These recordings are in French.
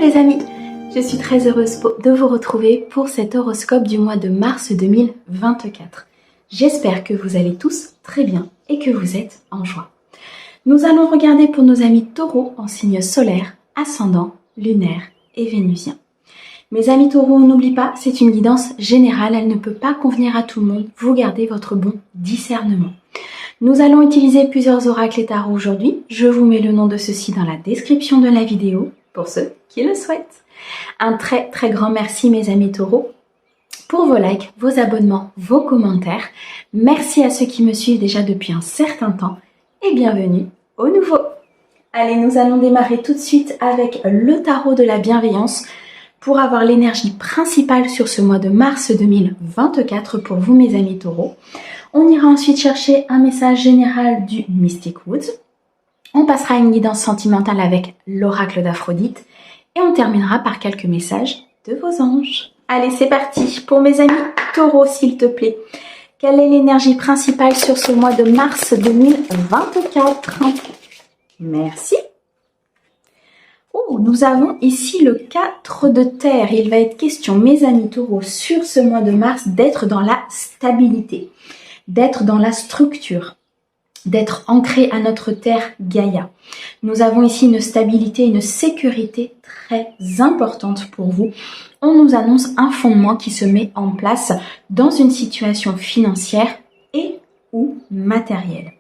les amis, je suis très heureuse de vous retrouver pour cet horoscope du mois de mars 2024. J'espère que vous allez tous très bien et que vous êtes en joie. Nous allons regarder pour nos amis taureaux en signe solaire, ascendant, lunaire et vénusien. Mes amis taureaux, n'oubliez pas, c'est une guidance générale, elle ne peut pas convenir à tout le monde, vous gardez votre bon discernement. Nous allons utiliser plusieurs oracles et tarots aujourd'hui, je vous mets le nom de ceux-ci dans la description de la vidéo, pour ceux qui le souhaitent. Un très grand merci mes amis taureaux pour vos likes, vos abonnements, vos commentaires. Merci à ceux qui me suivent déjà depuis un certain temps et bienvenue aux nouveaux. Allez, nous allons démarrer tout de suite avec le tarot de la bienveillance pour avoir l'énergie principale sur ce mois de mars 2024 pour vous mes amis taureaux. On ira ensuite chercher un message général du Mystic Woods. On passera à une guidance sentimentale avec l'oracle d'Aphrodite et on terminera par quelques messages de vos anges. Allez, c'est parti pour mes amis taureaux, s'il te plaît. Quelle est l'énergie principale sur ce mois de mars 2024? Merci. Oh, nous avons ici le 4 de terre. Il va être question, mes amis taureaux, sur ce mois de mars, d'être dans la stabilité, d'être dans la structure, d'être ancré à notre terre Gaïa. Nous avons ici une stabilité, une sécurité très importante pour vous. On nous annonce un fondement qui se met en place dans une situation financière et ou matérielle.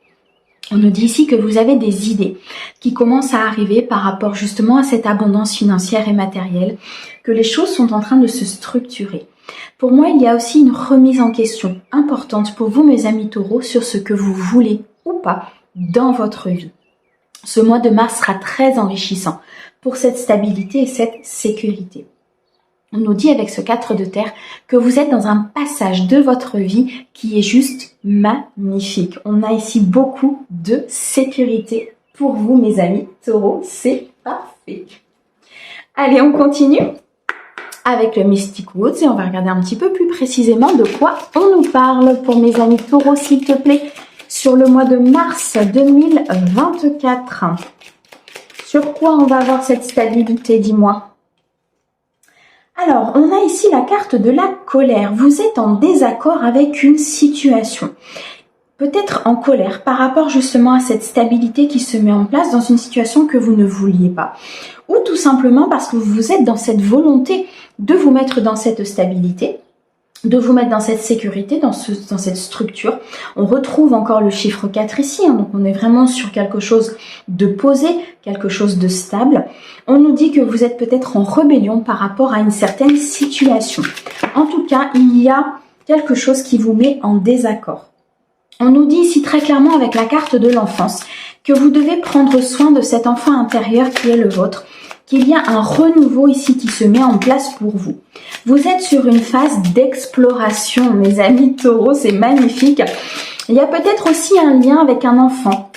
On nous dit ici que vous avez des idées qui commencent à arriver par rapport justement à cette abondance financière et matérielle, que les choses sont en train de se structurer. Pour moi, il y a aussi une remise en question importante pour vous mes amis taureaux sur ce que vous voulez ou pas dans votre vie. Ce mois de mars sera très enrichissant pour cette stabilité et cette sécurité. On nous dit avec ce 4 de terre que vous êtes dans un passage de votre vie qui est juste magnifique. On a ici beaucoup de sécurité pour vous mes amis taureaux, c'est parfait. Allez, on continue avec le Mystic Woods et on va regarder un petit peu plus précisément de quoi on nous parle pour mes amis taureaux, s'il te plaît, sur le mois de mars 2024. Sur quoi on va avoir cette stabilité, dis-moi? Alors, on a ici la carte de la colère. Vous êtes en désaccord avec une situation. Peut-être en colère par rapport justement à cette stabilité qui se met en place dans une situation que vous ne vouliez pas. Ou tout simplement parce que vous êtes dans cette volonté de vous mettre dans cette stabilité, de vous mettre dans cette sécurité, dans cette structure. On retrouve encore le chiffre 4 ici, donc on est vraiment sur quelque chose de posé, quelque chose de stable. On nous dit que vous êtes peut-être en rébellion par rapport à une certaine situation. En tout cas, il y a quelque chose qui vous met en désaccord. On nous dit ici très clairement avec la carte de l'enfance que vous devez prendre soin de cet enfant intérieur qui est le vôtre, qu'il y a un renouveau ici qui se met en place pour vous. Vous êtes sur une phase d'exploration, mes amis taureaux, c'est magnifique. Il y a peut-être aussi un lien avec un enfant,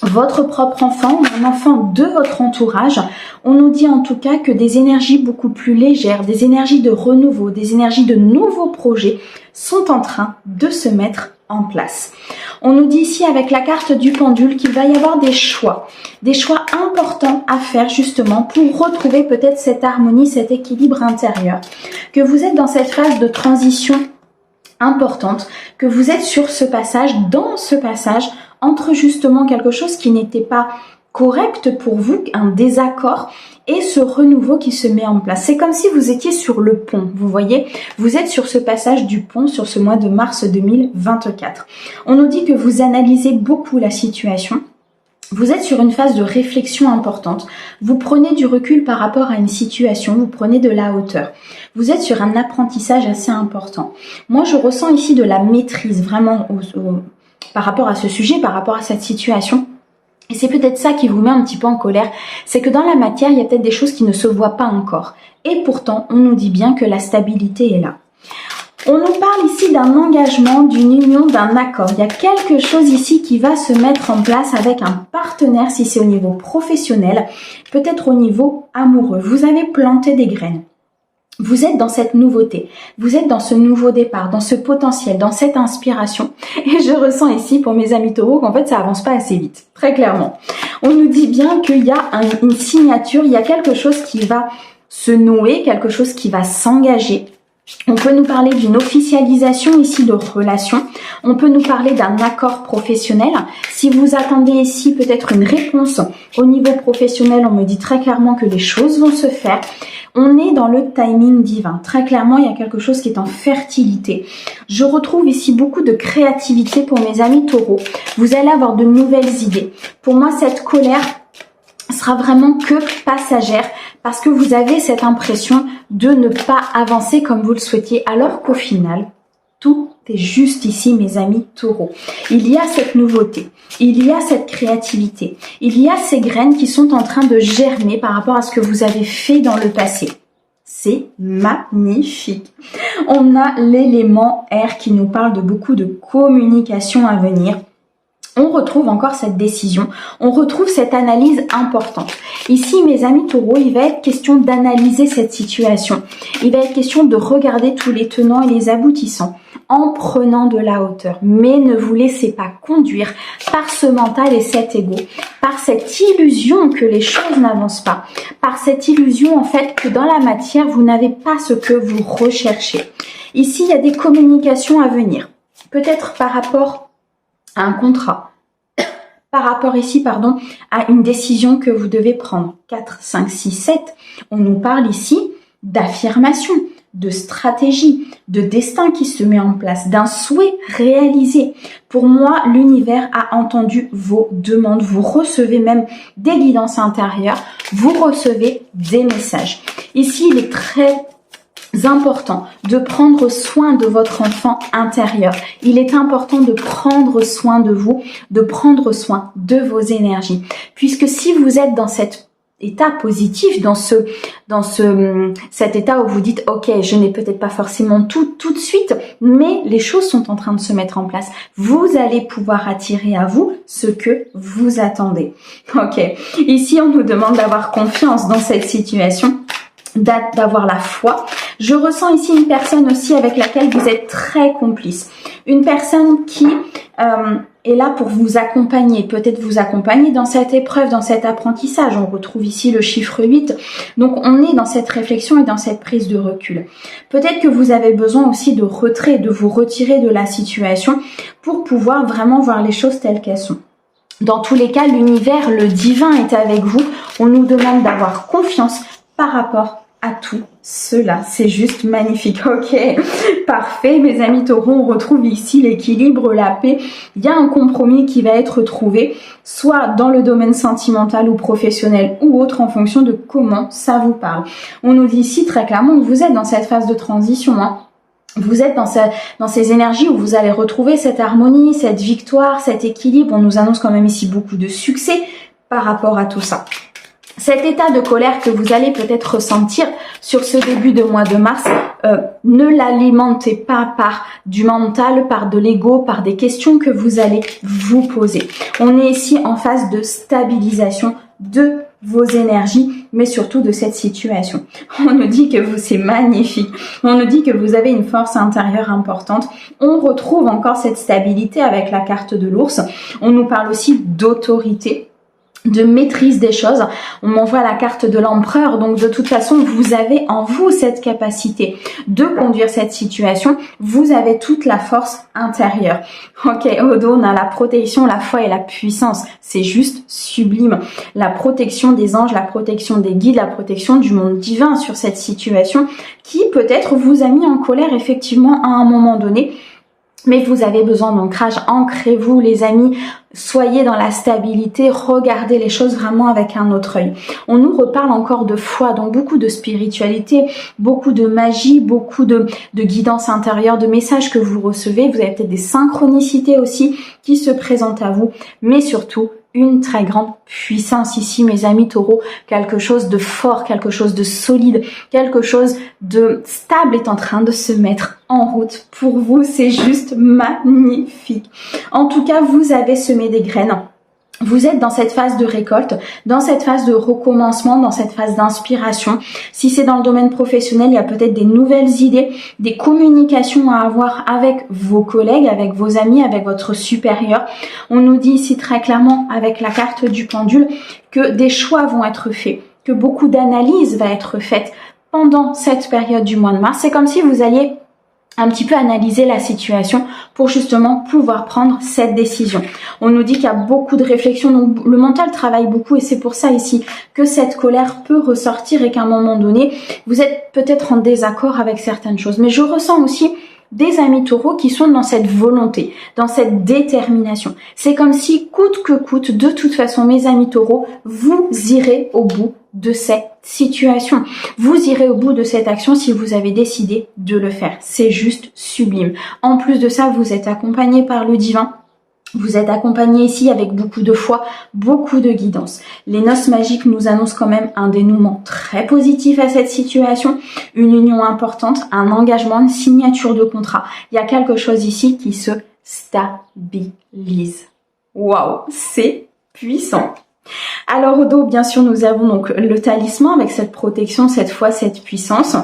votre propre enfant ou un enfant de votre entourage. On nous dit en tout cas que des énergies beaucoup plus légères, des énergies de renouveau, des énergies de nouveaux projets sont en train de se mettre en place. On nous dit ici avec la carte du pendule qu'il va y avoir des choix importants à faire justement pour retrouver peut-être cette harmonie, cet équilibre intérieur, que vous êtes dans cette phase de transition importante, que vous êtes sur ce passage, dans ce passage, entre justement quelque chose qui n'était pas correct pour vous, un désaccord, et ce renouveau qui se met en place. C'est comme si vous étiez sur le pont, vous voyez, vous êtes sur ce passage du pont sur ce mois de mars 2024. On nous dit que vous analysez beaucoup la situation. Vous êtes sur une phase de réflexion importante. Vous prenez du recul par rapport à une situation, vous prenez de la hauteur. Vous êtes sur un apprentissage assez important. Moi, je ressens ici de la maîtrise vraiment par rapport à ce sujet, par rapport à cette situation. Et c'est peut-être ça qui vous met un petit peu en colère, c'est que dans la matière, il y a peut-être des choses qui ne se voient pas encore. Et pourtant, on nous dit bien que la stabilité est là. On nous parle ici d'un engagement, d'une union, d'un accord. Il y a quelque chose ici qui va se mettre en place avec un partenaire, si c'est au niveau professionnel, peut-être au niveau amoureux. Vous avez planté des graines. Vous êtes dans cette nouveauté, vous êtes dans ce nouveau départ, dans ce potentiel, dans cette inspiration. Et je ressens ici pour mes amis taureaux qu'en fait ça avance pas assez vite, très clairement. On nous dit bien qu'il y a une signature, il y a quelque chose qui va se nouer, quelque chose qui va s'engager. On peut nous parler d'une officialisation ici de relation. On peut nous parler d'un accord professionnel. Si vous attendez ici peut-être une réponse au niveau professionnel, on me dit très clairement que les choses vont se faire. On est dans le timing divin. Très clairement, il y a quelque chose qui est en fertilité. Je retrouve ici beaucoup de créativité pour mes amis taureaux. Vous allez avoir de nouvelles idées. Pour moi, cette colère sera vraiment que passagère parce que vous avez cette impression de ne pas avancer comme vous le souhaitiez, alors qu'au final, tout est juste ici, mes amis taureaux. Il y a cette nouveauté, il y a cette créativité, il y a ces graines qui sont en train de germer par rapport à ce que vous avez fait dans le passé. C'est magnifique. On a l'élément air qui nous parle de beaucoup de communication à venir. On retrouve encore cette décision, on retrouve cette analyse importante. Ici, mes amis taureaux, il va être question d'analyser cette situation. Il va être question de regarder tous les tenants et les aboutissants en prenant de la hauteur. Mais ne vous laissez pas conduire par ce mental et cet ego, par cette illusion que les choses n'avancent pas, par cette illusion en fait que dans la matière, vous n'avez pas ce que vous recherchez. Ici, il y a des communications à venir. Peut-être par rapport à un contrat, par rapport ici, à une décision que vous devez prendre. 4, 5, 6, 7, on nous parle ici d'affirmation, de stratégie, de destin qui se met en place, d'un souhait réalisé. Pour moi, l'univers a entendu vos demandes. Vous recevez même des guidances intérieures, vous recevez des messages. Ici, il est très important de prendre soin de votre enfant intérieur. Il est important de prendre soin de vous, de prendre soin de vos énergies. Puisque si vous êtes dans cet état positif, dans cet état où vous dites ok, je n'ai peut-être pas forcément tout de suite, mais les choses sont en train de se mettre en place. Vous allez pouvoir attirer à vous ce que vous attendez. Ok. Ici, on nous demande d'avoir confiance dans cette situation, d'avoir la foi. Je ressens ici une personne aussi avec laquelle vous êtes très complice. Une personne qui est là pour vous accompagner, peut-être vous accompagner dans cette épreuve, dans cet apprentissage. On retrouve ici le chiffre 8. Donc on est dans cette réflexion et dans cette prise de recul. Peut-être que vous avez besoin aussi de retrait, de vous retirer de la situation pour pouvoir vraiment voir les choses telles qu'elles sont. Dans tous les cas, l'univers, le divin est avec vous. On nous demande d'avoir confiance par rapport à tout cela. C'est juste magnifique. Ok, parfait. Mes amis taureaux, on retrouve ici l'équilibre, la paix. Il y a un compromis qui va être trouvé, soit dans le domaine sentimental ou professionnel ou autre en fonction de comment ça vous parle. On nous dit ici très clairement que vous êtes dans cette phase de transition. Vous êtes dans ces énergies où vous allez retrouver cette harmonie, cette victoire, cet équilibre. On nous annonce quand même ici beaucoup de succès par rapport à tout ça. Cet état de colère que vous allez peut-être ressentir sur ce début de mois de mars, ne l'alimentez pas par du mental, par de l'ego, par des questions que vous allez vous poser. On est ici en phase de stabilisation de vos énergies, mais surtout de cette situation. On nous dit que c'est magnifique. On nous dit que vous avez une force intérieure importante. On retrouve encore cette stabilité avec la carte de l'ours. On nous parle aussi d'autorité, de maîtrise des choses. On m'envoie la carte de l'empereur, donc de toute façon vous avez en vous cette capacité de conduire cette situation. Vous avez toute la force intérieure. Ok, au dos on a la protection, la foi et la puissance. C'est juste sublime. La protection des anges, la protection des guides, la protection du monde divin sur cette situation qui peut-être vous a mis en colère effectivement à un moment donné. Mais vous avez besoin d'ancrage, ancrez-vous les amis, soyez dans la stabilité, regardez les choses vraiment avec un autre œil. On nous reparle encore de foi, donc beaucoup de spiritualité, beaucoup de magie, beaucoup de guidance intérieure, de messages que vous recevez. Vous avez peut-être des synchronicités aussi qui se présentent à vous, mais surtout une très grande puissance ici, mes amis taureaux. Quelque chose de fort, quelque chose de solide, quelque chose de stable est en train de se mettre en route pour vous. C'est juste magnifique. En tout cas, vous avez semé des graines. Vous êtes dans cette phase de récolte, dans cette phase de recommencement, dans cette phase d'inspiration. Si c'est dans le domaine professionnel, il y a peut-être des nouvelles idées, des communications à avoir avec vos collègues, avec vos amis, avec votre supérieur. On nous dit ici très clairement avec la carte du pendule que des choix vont être faits. que beaucoup d'analyse va être faite pendant cette période du mois de mars. C'est comme si vous alliez un petit peu analyser la situation pour justement pouvoir prendre cette décision. On nous dit qu'il y a beaucoup de réflexions, donc le mental travaille beaucoup et c'est pour ça ici que cette colère peut ressortir et qu'à un moment donné, vous êtes peut-être en désaccord avec certaines choses. Mais je ressens aussi des amis taureaux qui sont dans cette volonté, dans cette détermination. C'est comme si, coûte que coûte, de toute façon, mes amis taureaux, vous irez au bout de cette situation. Vous irez au bout de cette action si vous avez décidé de le faire. C'est juste sublime. En plus de ça, vous êtes accompagné par le divin. Vous êtes accompagné ici avec beaucoup de foi, beaucoup de guidance. Les noces magiques nous annoncent quand même un dénouement très positif à cette situation, une union importante, un engagement, une signature de contrat. Il y a quelque chose ici qui se stabilise. Waouh, c'est puissant. Alors au dos, bien sûr, nous avons donc le talisman avec cette protection, cette foi, cette puissance.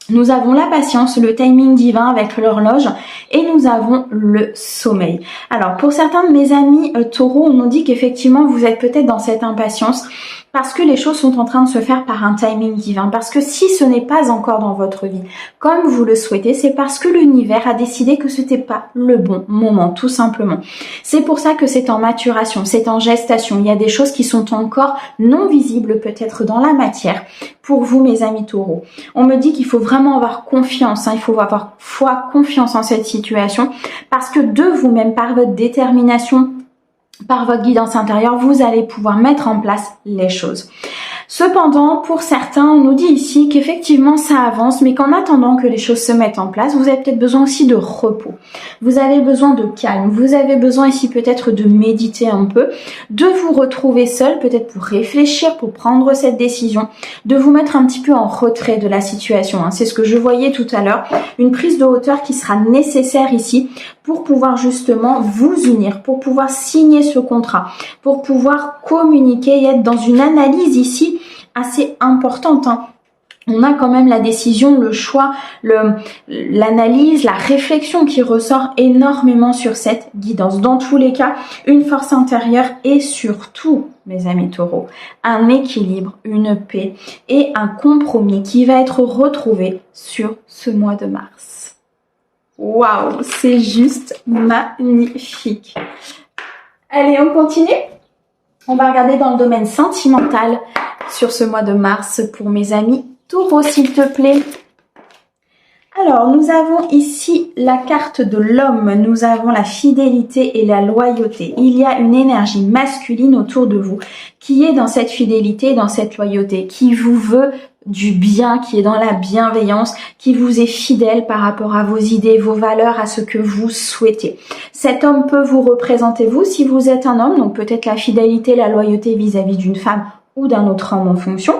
Nous avons la patience, le timing divin avec l'horloge et nous avons le sommeil. Alors pour certains de mes amis taureaux, on nous dit qu'effectivement vous êtes peut-être dans cette impatience parce que les choses sont en train de se faire par un timing divin. Parce que si ce n'est pas encore dans votre vie comme vous le souhaitez, c'est parce que l'univers a décidé que ce n'était pas le bon moment, tout simplement. C'est pour ça que c'est en maturation, c'est en gestation. Il y a des choses qui sont encore non visibles peut-être dans la matière pour vous, mes amis taureaux. On me dit qu'il faut vraiment avoir confiance, il faut avoir foi, confiance en cette situation parce que de vous-même, par votre détermination, par votre guidance intérieure, vous allez pouvoir mettre en place les choses. Cependant, pour certains, on nous dit ici qu'effectivement ça avance, mais qu'en attendant que les choses se mettent en place, vous avez peut-être besoin aussi de repos. Vous avez besoin de calme. Vous avez besoin ici peut-être de méditer un peu, de vous retrouver seul, peut-être pour réfléchir, pour prendre cette décision, de vous mettre un petit peu en retrait de la situation. C'est ce que je voyais tout à l'heure, une prise de hauteur qui sera nécessaire ici pour pouvoir justement vous unir, pour pouvoir signer ce contrat, pour pouvoir communiquer et être dans une analyse ici assez importante. On a quand même la décision, le choix, l'analyse, la réflexion qui ressort énormément sur cette guidance. Dans tous les cas, une force intérieure et surtout, mes amis taureaux, un équilibre, une paix et un compromis qui va être retrouvé sur ce mois de mars. Waouh, c'est juste magnifique. Allez, on continue. On va regarder dans le domaine sentimental sur ce mois de mars pour mes amis taureaux, s'il te plaît. Alors, nous avons ici la carte de l'homme, nous avons la fidélité et la loyauté. Il y a une énergie masculine autour de vous qui est dans cette fidélité, dans cette loyauté, qui vous veut du bien, qui est dans la bienveillance, qui vous est fidèle par rapport à vos idées, vos valeurs, à ce que vous souhaitez. Cet homme peut vous représenter vous si vous êtes un homme, donc peut-être la fidélité, la loyauté vis-à-vis d'une femme ou d'un autre homme en fonction,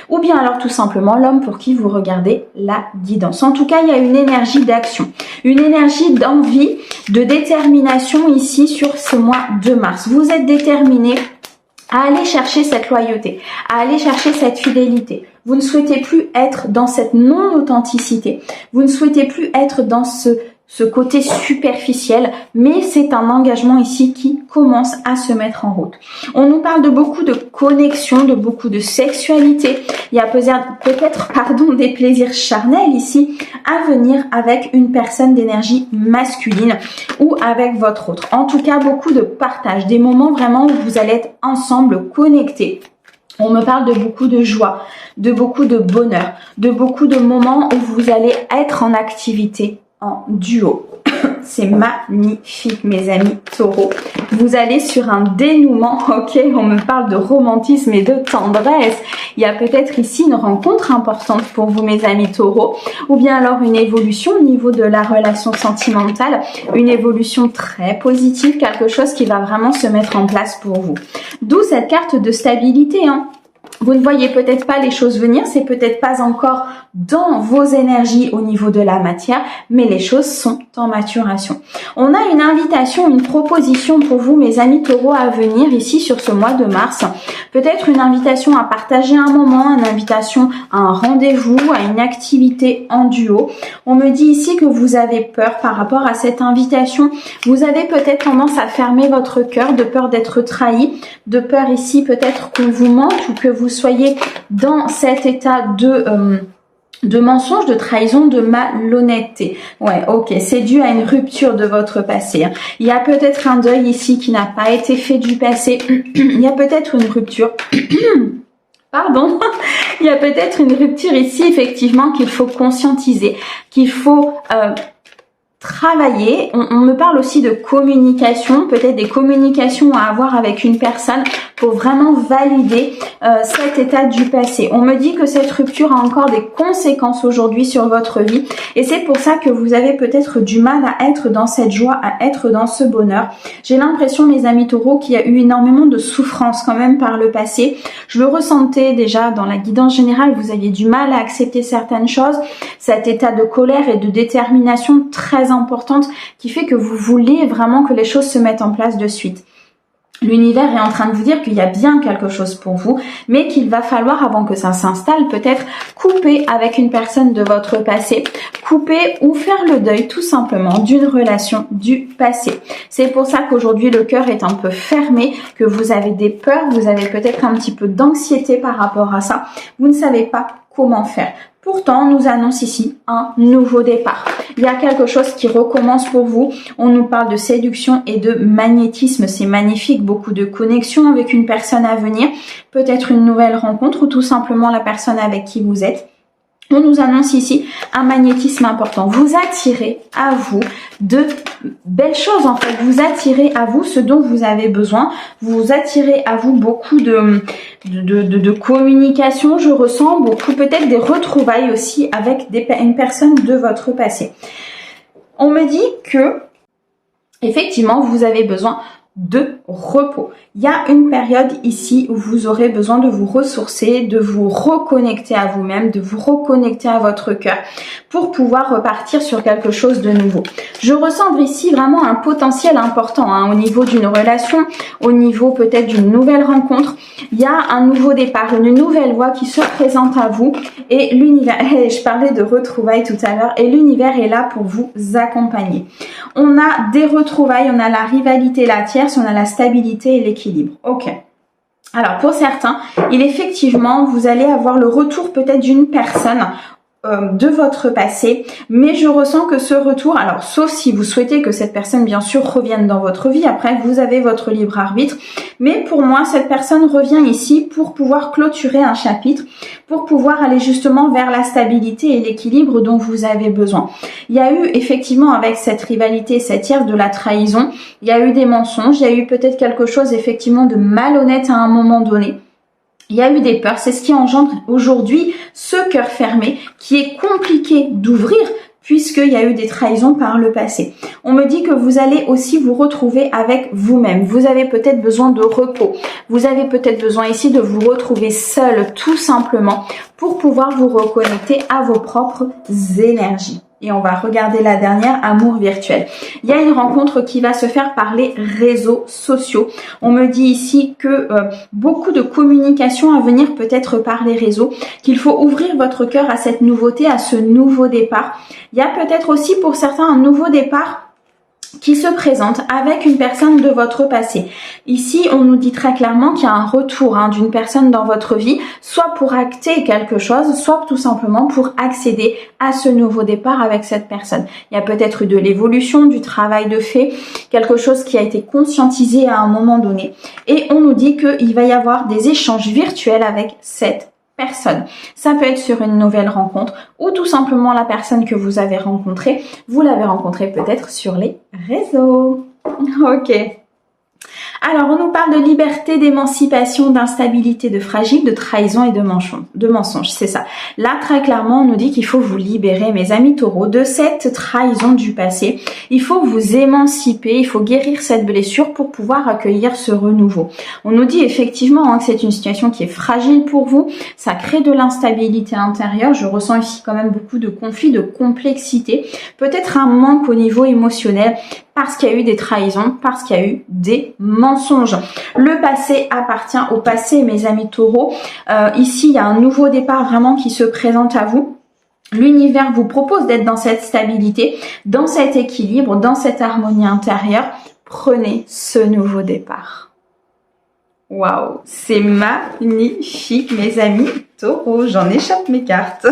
ou bien alors tout simplement l'homme pour qui vous regardez la guidance. En tout cas, il y a une énergie d'action, une énergie d'envie, de détermination ici sur ce mois de mars. Vous êtes déterminé à aller chercher cette loyauté, à aller chercher cette fidélité. Vous ne souhaitez plus être dans cette non-authenticité. Vous ne souhaitez plus être dans ce côté superficiel, mais c'est un engagement ici qui commence à se mettre en route. On nous parle de beaucoup de connexion, de beaucoup de sexualité. Il y a peut-être des plaisirs charnels ici à venir avec une personne d'énergie masculine ou avec votre autre. En tout cas, beaucoup de partage, des moments vraiment où vous allez être ensemble connectés. On me parle de beaucoup de joie, de beaucoup de bonheur, de beaucoup de moments où vous allez être en activité en duo. C'est magnifique, mes amis taureaux. Vous allez sur un dénouement, ok, on me parle de romantisme et de tendresse. Il y a peut-être ici une rencontre importante pour vous, mes amis taureaux, ou bien alors une évolution au niveau de la relation sentimentale, une évolution très positive, quelque chose qui va vraiment se mettre en place pour vous. D'où cette carte de stabilité, Vous ne voyez peut-être pas les choses venir, c'est peut-être pas encore dans vos énergies au niveau de la matière, mais les choses sont en maturation. On a une invitation, une proposition pour vous, mes amis taureaux, à venir ici sur ce mois de mars. Peut-être une invitation à partager un moment, une invitation à un rendez-vous, à une activité en duo. On me dit ici que vous avez peur par rapport à cette invitation. Vous avez peut-être tendance à fermer votre cœur, de peur d'être trahi, de peur ici peut-être qu'on vous mente ou que vous vous soyez dans cet état de mensonge, de trahison, de malhonnêteté. Ouais, ok, c'est dû à une rupture de votre passé. Il y a peut-être un deuil ici qui n'a pas été fait du passé. Il y a peut-être une rupture. Pardon. Il y a peut-être une rupture ici, effectivement, qu'il faut conscientiser, qu'il faut travailler. On me parle aussi de communication, peut-être des communications à avoir avec une personne pour vraiment valider cet état du passé. On me dit que cette rupture a encore des conséquences aujourd'hui sur votre vie et c'est pour ça que vous avez peut-être du mal à être dans cette joie, à être dans ce bonheur. J'ai l'impression, mes amis taureaux, qu'il y a eu énormément de souffrance quand même par le passé. Je le ressentais déjà dans la guidance générale, vous aviez du mal à accepter certaines choses, cet état de colère et de détermination très importante qui fait que vous voulez vraiment que les choses se mettent en place de suite. L'univers est en train de vous dire qu'il y a bien quelque chose pour vous, mais qu'il va falloir, avant que ça s'installe, peut-être couper avec une personne de votre passé, couper ou faire le deuil tout simplement d'une relation du passé. C'est pour ça qu'aujourd'hui le cœur est un peu fermé, que vous avez des peurs, vous avez peut-être un petit peu d'anxiété par rapport à ça. Vous ne savez pas comment faire. Pourtant, on nous annonce ici un nouveau départ. Il y a quelque chose qui recommence pour vous. On nous parle de séduction et de magnétisme. C'est magnifique. Beaucoup de connexions avec une personne à venir. Peut-être une nouvelle rencontre ou tout simplement la personne avec qui vous êtes. On nous annonce ici un magnétisme important. Vous attirez à vous de belles choses en fait. Vous attirez à vous ce dont vous avez besoin. Vous attirez à vous beaucoup de communication. Je ressens beaucoup peut-être des retrouvailles aussi avec une personne de votre passé. On me dit que effectivement vous avez besoin de repos. Il y a une période ici où vous aurez besoin de vous ressourcer, de vous reconnecter à vous-même, de vous reconnecter à votre cœur pour pouvoir repartir sur quelque chose de nouveau. Je ressens ici vraiment un potentiel important au niveau d'une relation, au niveau peut-être d'une nouvelle rencontre. Il y a un nouveau départ, une nouvelle voie qui se présente à vous et l'univers, je parlais de retrouvailles tout à l'heure, et l'univers est là pour vous accompagner. On a des retrouvailles, on a la rivalité, la tierce, on a la stabilité et l'équilibre. Ok. Alors pour certains, effectivement, vous allez avoir le retour peut-être d'une personne de votre passé, mais je ressens que ce retour, alors sauf si vous souhaitez que cette personne bien sûr revienne dans votre vie, après vous avez votre libre arbitre, mais pour moi cette personne revient ici pour pouvoir clôturer un chapitre, pour pouvoir aller justement vers la stabilité et l'équilibre dont vous avez besoin. Il y a eu effectivement avec cette rivalité, cette tierce, de la trahison, il y a eu des mensonges, il y a eu peut-être quelque chose effectivement de malhonnête à un moment donné. Il y a eu des peurs, c'est ce qui engendre aujourd'hui ce cœur fermé qui est compliqué d'ouvrir puisqu'il y a eu des trahisons par le passé. On me dit que vous allez aussi vous retrouver avec vous-même. Vous avez peut-être besoin de repos. Vous avez peut-être besoin ici de vous retrouver seul tout simplement pour pouvoir vous reconnecter à vos propres énergies. Et on va regarder la dernière, amour virtuel. Il y a une rencontre qui va se faire par les réseaux sociaux. On me dit ici que beaucoup de communication à venir peut-être par les réseaux, qu'il faut ouvrir votre cœur à cette nouveauté, à ce nouveau départ. Il y a peut-être aussi pour certains un nouveau départ qui se présente avec une personne de votre passé. Ici, on nous dit très clairement qu'il y a un retour d'une personne dans votre vie, soit pour acter quelque chose, soit tout simplement pour accéder à ce nouveau départ avec cette personne. Il y a peut-être eu de l'évolution, du travail de fait, quelque chose qui a été conscientisé à un moment donné. Et on nous dit qu'il va y avoir des échanges virtuels avec cette personne. Ça peut être sur une nouvelle rencontre ou tout simplement la personne que vous avez rencontrée. Vous l'avez rencontrée peut-être sur les réseaux. Ok. Alors, on nous parle de liberté, d'émancipation, d'instabilité, de fragile, de trahison et de mensonge. C'est ça. Là, très clairement, on nous dit qu'il faut vous libérer, mes amis taureaux, de cette trahison du passé. Il faut vous émanciper, il faut guérir cette blessure pour pouvoir accueillir ce renouveau. On nous dit effectivement que c'est une situation qui est fragile pour vous. Ça crée de l'instabilité intérieure. Je ressens ici quand même beaucoup de conflits, de complexité. Peut-être un manque au niveau émotionnel parce qu'il y a eu des trahisons, parce qu'il y a eu des mensonges. Le passé appartient au passé, mes amis taureaux. Ici, il y a un nouveau départ vraiment qui se présente à vous. L'univers vous propose d'être dans cette stabilité, dans cet équilibre, dans cette harmonie intérieure. Prenez ce nouveau départ. Waouh, c'est magnifique mes amis taureaux. J'en échappe mes cartes.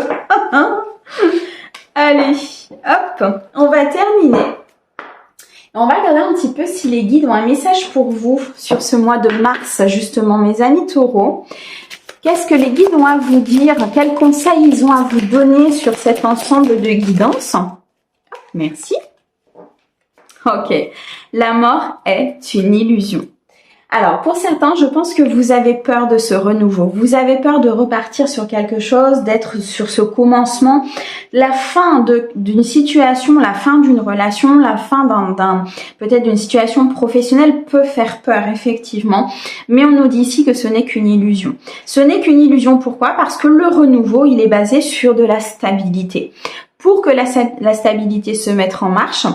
Allez, hop, on va terminer. On va regarder un petit peu si les guides ont un message pour vous sur ce mois de mars, justement, mes amis taureaux. Qu'est-ce que les guides ont à vous dire? Quels conseils ils ont à vous donner sur cet ensemble de guidance? Merci. Ok, la mort est une illusion. Alors, pour certains, je pense que vous avez peur de ce renouveau. Vous avez peur de repartir sur quelque chose, d'être sur ce commencement. La fin d'une situation, la fin d'une relation, la fin peut-être d'une situation professionnelle peut faire peur, effectivement. Mais on nous dit ici que ce n'est qu'une illusion. Ce n'est qu'une illusion, pourquoi? Parce que le renouveau, il est basé sur de la stabilité. Pour que la stabilité se mette en marche,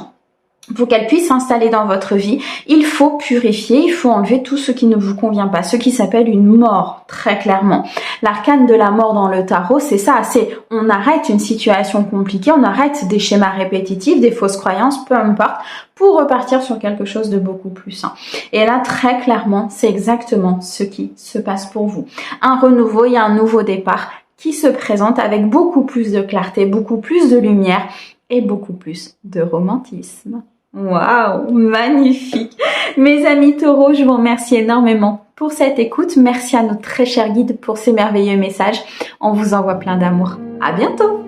pour qu'elle puisse s'installer dans votre vie, il faut purifier, il faut enlever tout ce qui ne vous convient pas, ce qui s'appelle une mort, très clairement. L'arcane de la mort dans le tarot, c'est ça, c'est on arrête une situation compliquée, on arrête des schémas répétitifs, des fausses croyances, peu importe, pour repartir sur quelque chose de beaucoup plus sain. Et là, très clairement, c'est exactement ce qui se passe pour vous. Un renouveau, il y a un nouveau départ qui se présente avec beaucoup plus de clarté, beaucoup plus de lumière et beaucoup plus de romantisme. Waouh, magnifique. Mes amis taureaux, je vous remercie énormément pour cette écoute. Merci à notre très cher guide pour ces merveilleux messages. On vous envoie plein d'amour. À bientôt.